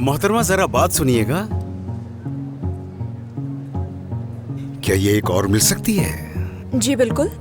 मोहतरमा जरा बात सुनिएगा। क्या ये एक और मिल सकती है? जी बिल्कुल।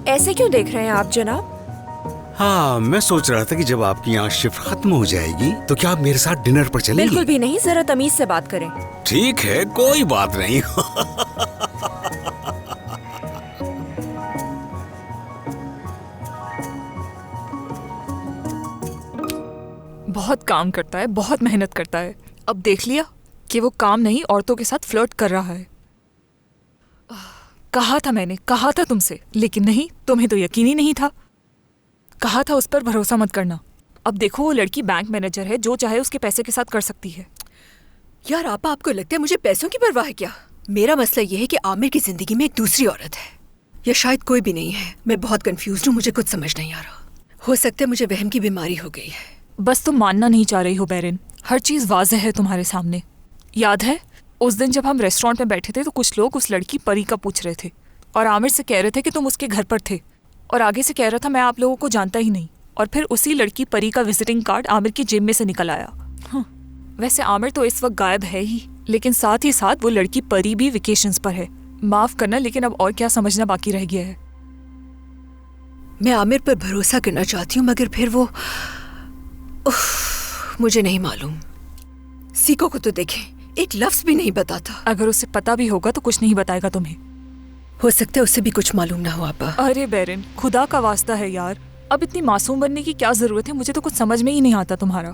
ऐसे क्यों देख रहे हैं आप जनाब? हाँ, मैं सोच रहा था कि जब आपकी यहाँ शिफ्ट खत्म हो जाएगी तो क्या आप मेरे साथ डिनर पर चलेंगी? बिल्कुल भी नहीं, जरा तमीज से बात करें। ठीक है, कोई बात नहीं। बहुत काम करता है, बहुत मेहनत करता है। अब देख लिया कि वो काम नहीं औरतों के साथ फ्लर्ट कर रहा है। कहा था मैंने, कहा था तुमसे, लेकिन नहीं, तुम्हें तो यकीन ही नहीं था। कहा था उस पर भरोसा मत करना। अब देखो वो लड़की बैंक मैनेजर है, जो चाहे उसके पैसे के साथ कर सकती है। यार आपा, आपको लगता है मुझे पैसों की परवाह है क्या? मेरा मसला ये है कि आमिर की जिंदगी में एक दूसरी औरत है, या शायद कोई भी नहीं है। मैं बहुत कंफ्यूज हूँ, मुझे कुछ समझ नहीं आ रहा। हो सकता है मुझे वहम की बीमारी हो गई है। बस तुम मानना नहीं चाह रही हो बैरिन। हर चीज वाज़ेह है तुम्हारे सामने। याद है उस दिन जब हम रेस्टोरेंट में बैठे थे तो कुछ लोग उस लड़की परी का पूछ रहे थे और आमिर से कह रहे थे कि तुम उसके घर पर थे, और आगे से कह रहा था मैं आप लोगों को जानता ही नहीं। और फिर उसी लड़की परी का विजिटिंग कार्ड आमिर की जेब में से निकल आया। वैसे आमिर तो इस वक्त गायब है ही, लेकिन साथ ही साथ वो लड़की परी भी वेकेशंस पर है। माफ करना, लेकिन अब और क्या समझना बाकी रह गया है। मैं आमिर पर भरोसा करना चाहती हूँ, मगर फिर वो मुझे नहीं मालूम। सीको को तो देखें, एक लफ्ज भी नहीं बताता। अगर उसे पता भी होगा तो कुछ नहीं बताएगा तुम्हें। हो सकता है उसे भी कुछ मालूम ना हो आपा। अरे बैरिन, खुदा का वास्ता है यार, अब इतनी मासूम बनने की क्या जरूरत है? मुझे तो कुछ समझ में ही नहीं आता तुम्हारा।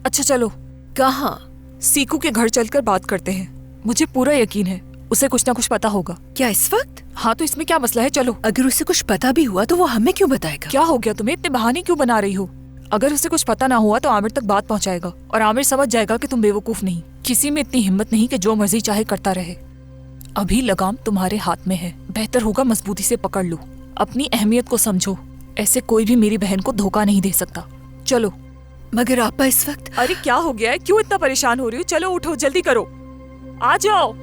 अच्छा चलो, कहाँ? सीकू के घर चलकर बात करते हैं। मुझे पूरा यकीन है उसे कुछ ना कुछ पता होगा। क्या इस वक्त? हाँ, तो इसमें क्या मसला है? चलो। अगर उसे कुछ पता भी हुआ तो वो हमें क्यों बताएगा? क्या हो गया तुम्हें? इतने बहाने क्यों बना रही हो? अगर उसे कुछ पता ना हुआ तो आमिर तक बात पहुंचाएगा और आमिर समझ जाएगा कि तुम बेवकूफ नहीं। किसी में इतनी हिम्मत नहीं कि जो मर्जी चाहे करता रहे। अभी लगाम तुम्हारे हाथ में है, बेहतर होगा मजबूती से पकड़ लो। अपनी अहमियत को समझो, ऐसे कोई भी मेरी बहन को धोखा नहीं दे सकता। चलो। मगर आपा इस वक्त। अरे क्या हो गया है? क्यों इतना परेशान हो रही हो? चलो उठो, जल्दी करो, आ जाओ।